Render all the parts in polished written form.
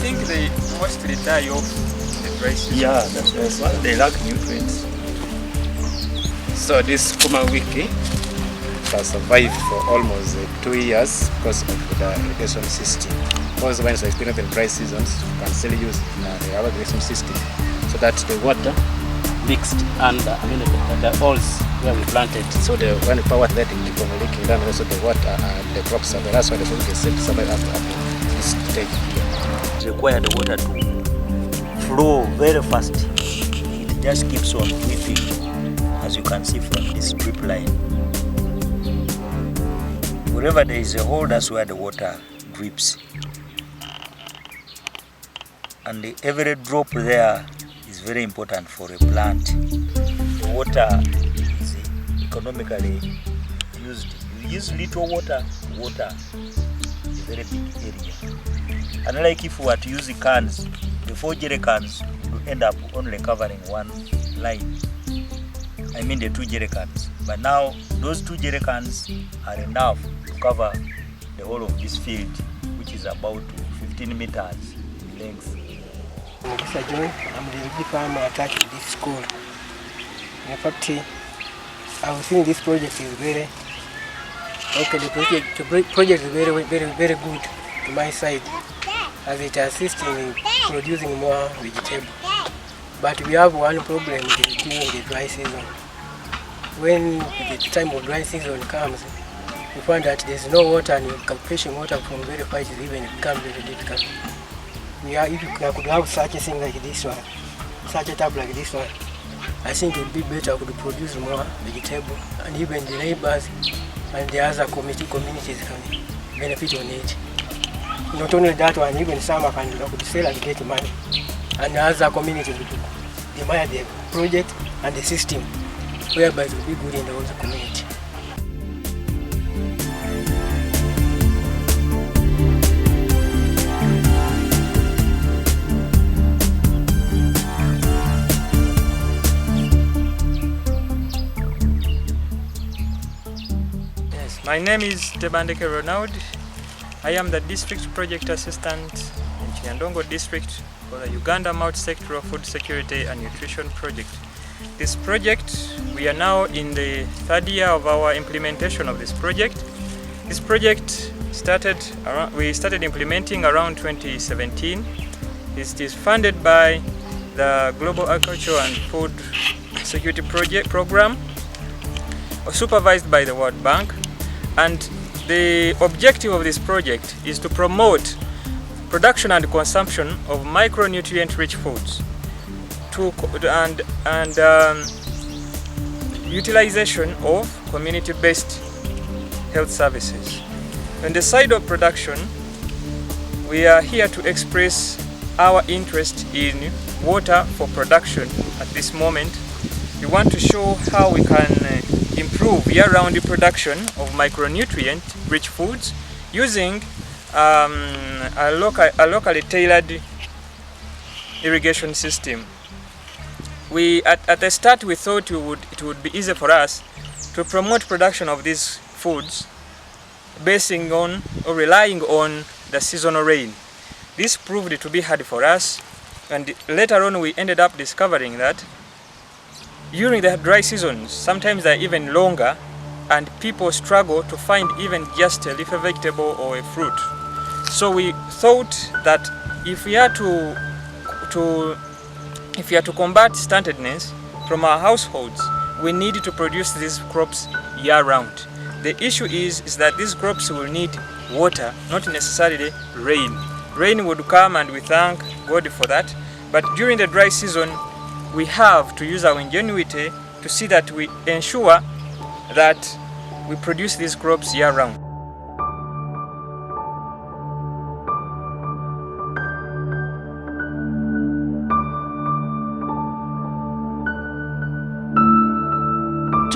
think they mostly die off the dry season. Yeah, that's why they lack nutrients. So this Kuma wiki has survived for almost 2 years because of the irrigation system. Because when it's experiencing dry seasons, you can still use the irrigation system so that the water mixed and the holes where we planted. So when the power that it keep on leaking down, also the water and the crops are that's why the food is safe to survive up to this stage here. It requires the water to flow very fast. It just keeps on dripping, as you can see from this drip line. Wherever there is a hole, that's where the water drips. And every drop there is very important for a plant. Water is economically used. You use little water, water is a very big area. Unlike if we were to use the cans, the 4 jerry cans would end up only covering one line. I mean the 2 jerry cans. But now those 2 jerry cans are enough to cover the whole of this field, which is about 15 meters in length. Mr. John, I'm the irrigation farmer attached to this school. In fact, I was think this project is very okay. The project is very good to my side, as it assists in producing more vegetable. But we have one problem during the dry season. When the time of dry season comes, we find that there's no water, and fetching water from very far is even become very difficult. If you could have such a thing like this one, such a tap like this one, I think it would be better to produce more vegetable, and even the neighbors and the other communities can benefit on it. Not only that one, even some could sell and get money, and the other communities would admire the project and the system, whereby it will be good in the whole community. My name is Ronald. I am the District Project Assistant in Kiryandongo District for the Uganda Multi-sectoral Food Security and Nutrition Project. This project, we are now in the 3rd year of our implementation of this project. This project we started implementing around 2017. It is funded by the Global Agriculture and Food Security Program, supervised by the World Bank. And the objective of this project is to promote production and consumption of micronutrient-rich foods and utilization of community-based health services. On the side of production, we are here to express our interest in water for production at this moment. We want to show how we can improve year-round production of micronutrient-rich foods using a locally tailored irrigation system. At the start we thought it would be easy for us to promote production of these foods basing on or relying on the seasonal rain. This proved to be hard for us, and later on we ended up discovering that during the dry seasons, sometimes they're even longer, and people struggle to find even just a leafy vegetable or a fruit. So we thought that if we are to combat stuntedness from our households, we need to produce these crops year-round. The issue is that these crops will need water, not necessarily rain. Rain would come, and we thank God for that. But during the dry season, we have to use our ingenuity to see that we ensure that we produce these crops year-round.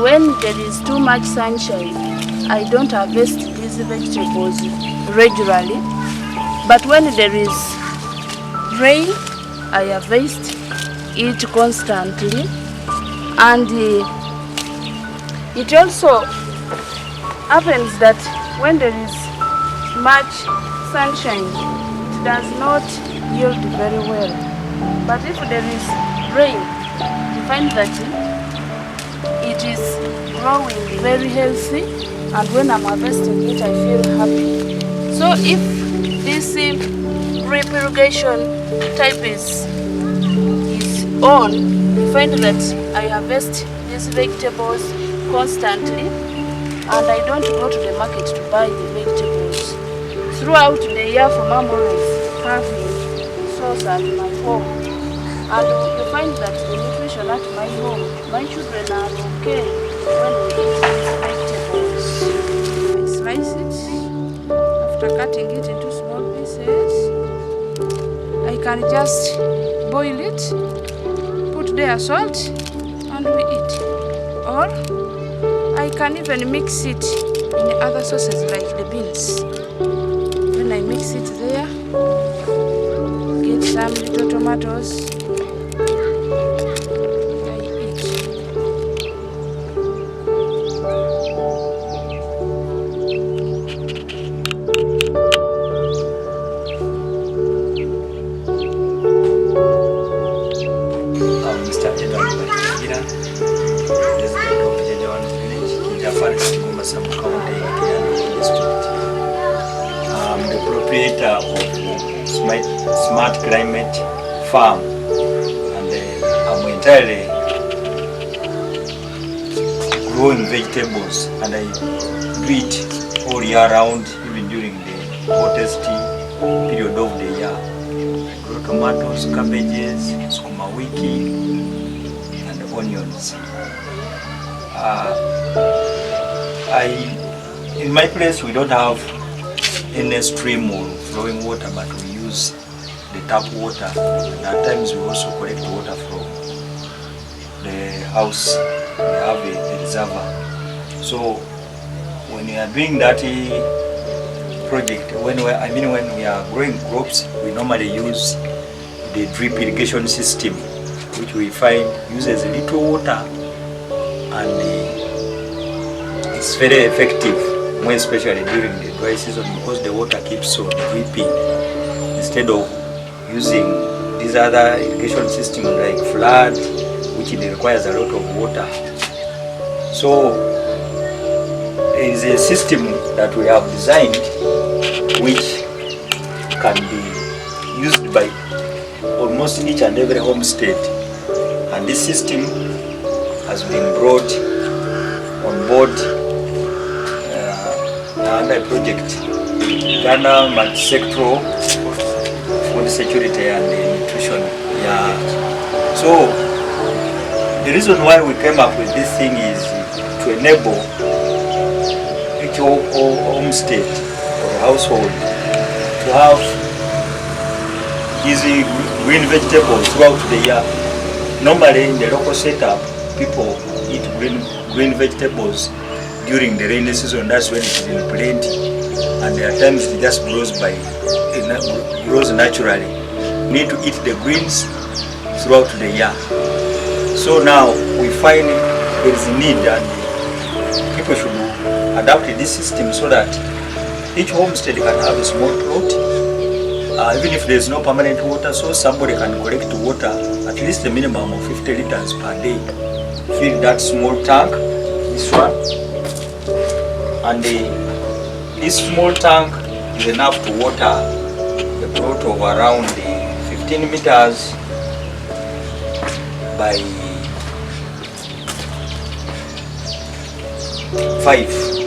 When there is too much sunshine, I don't harvest these vegetables regularly. But when there is rain, I harvest it constantly, and it also happens that when there is much sunshine, it does not yield very well. But if there is rain, you find that it is growing very healthy, and when I'm harvesting it, I feel happy. So if this drip irrigation type is on, you find that I harvest these vegetables constantly, and I don't go to the market to buy the vegetables. Throughout the year, for mom always having sauce at my home, and you find that the nutrition at my home, my children are okay when we eat these vegetables. I slice it. After cutting it into small pieces, I can just boil it, put there salt, and we eat. Or I can even mix it in other sauces like the beans. When I mix it there, get some little tomatoes, I eat. Mr. Kiryandongo President of Jejawan Village, Jafari County, Kiryandongo District. I'm the proprietor of Smart Climate Farm, and I'm entirely growing vegetables, and I do it all year round, even during the hottest period of the year. I grow tomatoes, cabbages, sukuma wiki, and onions. In my place we don't have any stream or flowing water, but we use the tap water, and at times we also collect water from the house. We have a reservoir. So when we are doing that project, when we are growing crops, we normally use the drip irrigation system, which we find uses little water, and it's very effective, more especially during the dry season, because the water keeps on dripping instead of using these other irrigation systems like flood, which requires a lot of water. So there is a system that we have designed which can be used by almost each and every homestead, and this system has been brought on board under a project, Uganda Multi-sectoral food security and nutrition. So the reason why we came up with this thing is to enable each homestead or household to have easy green vegetables throughout the year. Normally in the local setup, people eat green vegetables during the rainy season. That's when it is in plenty, and there are times it just grows naturally. We need to eat the greens throughout the year. So now we find there is a need, and people should adapt this system so that each homestead can have a small plot, even if there is no permanent water source, somebody can collect water, at least a minimum of 50 liters per day. Fill that small tank, this one, and this small tank is enough to water a plot of around 15 meters by 5.